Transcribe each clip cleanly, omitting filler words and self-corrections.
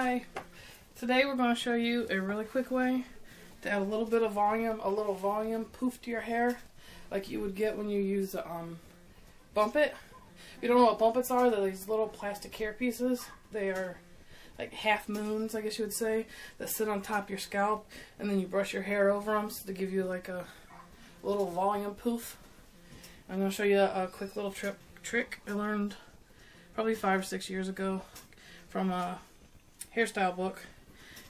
Hi! Today we're going to show you a really quick way to add a little bit of volume, a little volume poof to your hair like you would get when you use Bumpit. If you don't know what Bumpits are, they're these little plastic hair pieces. They are like half moons, I guess you would say, that sit on top of your scalp, and then you brush your hair over them so to give you like a little volume poof. I'm going to show you a quick little trick I learned probably 5 or 6 years ago from a hairstyle book,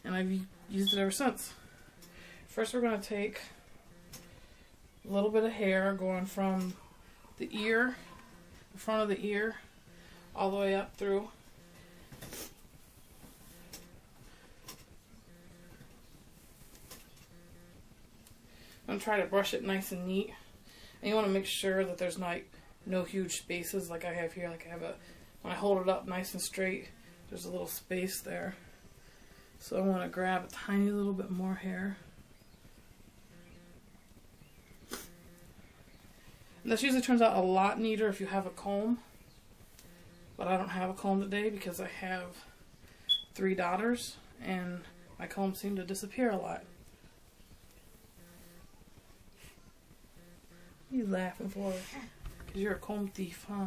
and I've used it ever since. First we're going to take a little bit of hair going from the ear, the front of the ear, all the way up through. I'm going to try to brush it nice and neat. And you want to make sure that there's no huge spaces like I have here. Like I have when I hold it up nice and straight, there's a little space there. So I want to grab a tiny little bit more hair. And this usually turns out a lot neater if you have a comb. But I don't have a comb today because I have 3 daughters and my combs seem to disappear a lot. What are you laughing for? Because you're a comb thief, huh?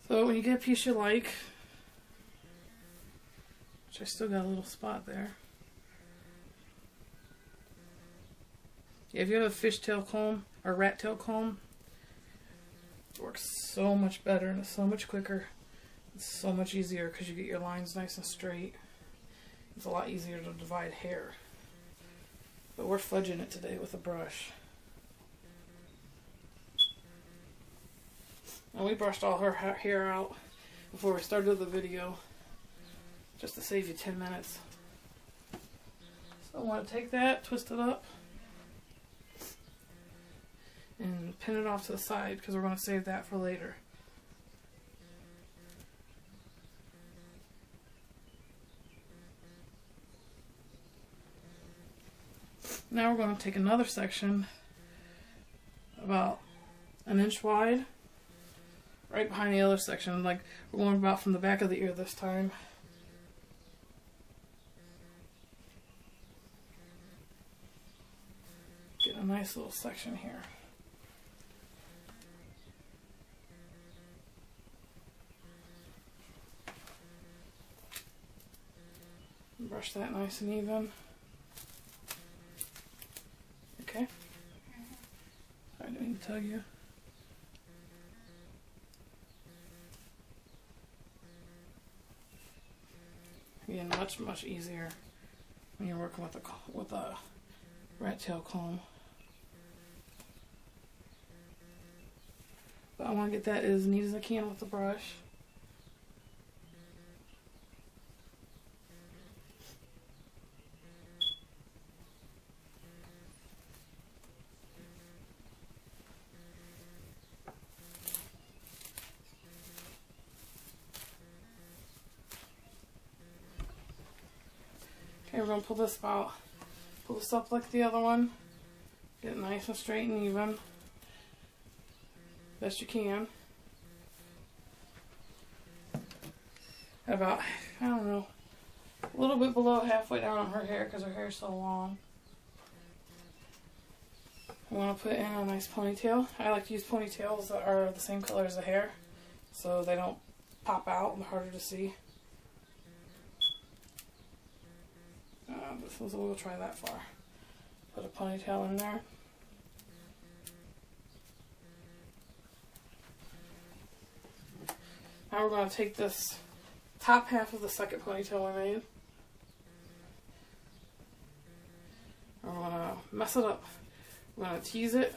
So when you get a piece you like, which I still got a little spot there. Yeah, if you have a fishtail comb or rat tail comb, it works so much better and it's so much quicker. It's so much easier because you get your lines nice and straight. It's a lot easier to divide hair. But we're fudging it today with a brush. And we brushed all her hair out before we started the video, just to save you 10 minutes. So I want to take that, twist it up, and pin it off to the side because we're going to save that for later. Now we're going to take another section about 1 inch wide, right behind the other section. Like we're going about from the back of the ear this time. Get a nice little section here. Brush that nice and even. Okay. I didn't mean to tell you. Again, much easier when you're working with a rat tail comb. But I want to get that as neat as I can with the brush. Okay, we're going to pull this up like the other one. Get it nice and straight and even. Best you can. About, I don't know, a little bit below halfway down on her hair because her hair is so long. I want to put in a nice ponytail. I like to use ponytails that are the same color as the hair so they don't pop out and harder to see. We'll try that far. Put a ponytail in there. Now we're going to take this top half of the second ponytail we made. And we're going to mess it up. We're going to tease it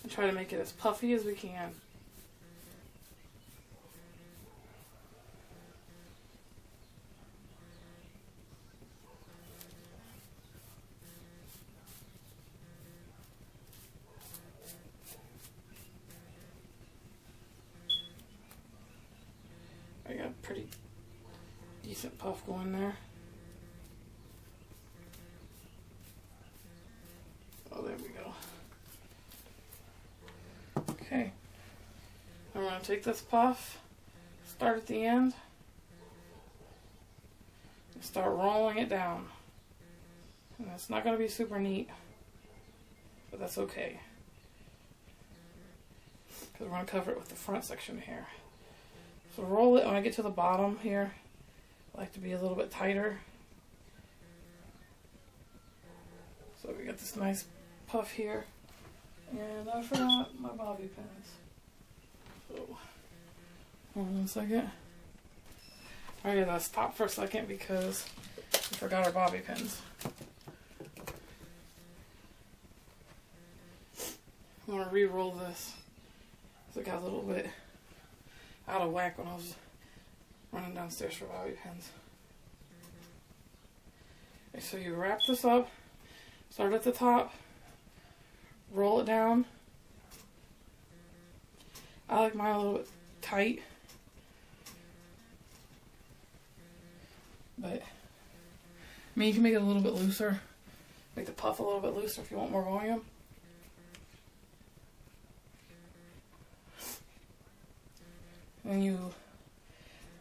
and try to make it as puffy as we can. I got a pretty decent puff going there. Oh, there we go. Okay. going to take this puff, start at the end, and start rolling it down. And it's not going to be super neat, but that's okay, because we're going to cover it with the front section here. So roll it. When I get to the bottom here, I like to be a little bit tighter. So we got this nice puff here. And I forgot my bobby pins. So, hold on 1 second. Alright, let's stop for a second because we forgot our bobby pins. I'm going to re-roll this because it got a little bit out of whack when I was running downstairs for bobby pins. Okay, so you wrap this up, start at the top, roll it down. I like mine a little bit tight, but I mean, you can make it a little bit looser, make the puff a little bit looser if you want more volume. And you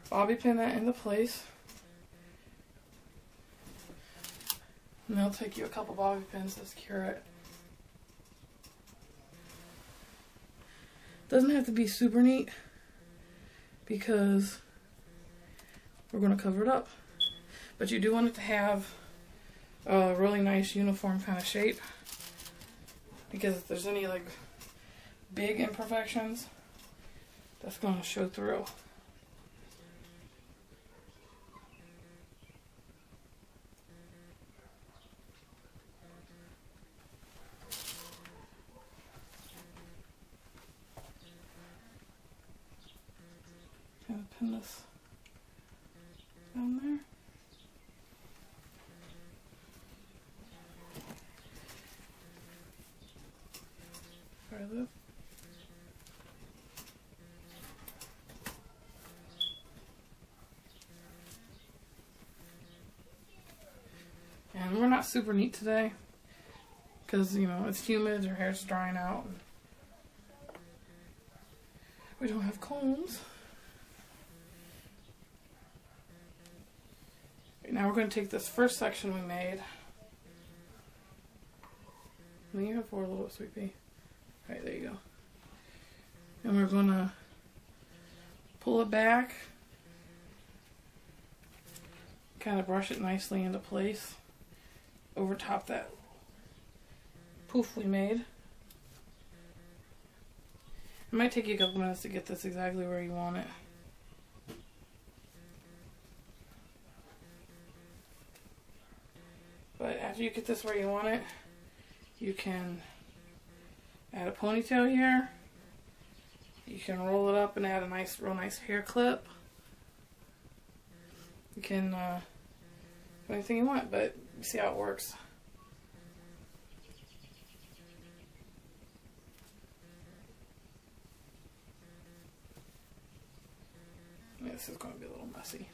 bobby pin that into place. And it'll take you a couple bobby pins to secure it. Doesn't have to be super neat because we're going to cover it up. But you do want it to have a really nice uniform kind of shape, because if there's any like big imperfections, that's going to show through. Kind of pin this down there. Try this. And we're not super neat today because, you know, it's humid, our hair's drying out. And we don't have combs. Right, now we're going to take this first section we made. And then you have four a little bit sweepy. Right, there you go. And we're going to pull it back. Kind of brush it nicely into place over top that poof we made. It might take you a couple minutes to get this exactly where you want it. But after you get this where you want it, you can add a ponytail here. You can roll it up and add a nice, real nice hair clip. You can do anything you want, but see how it works. Yeah, this is going to be a little messy.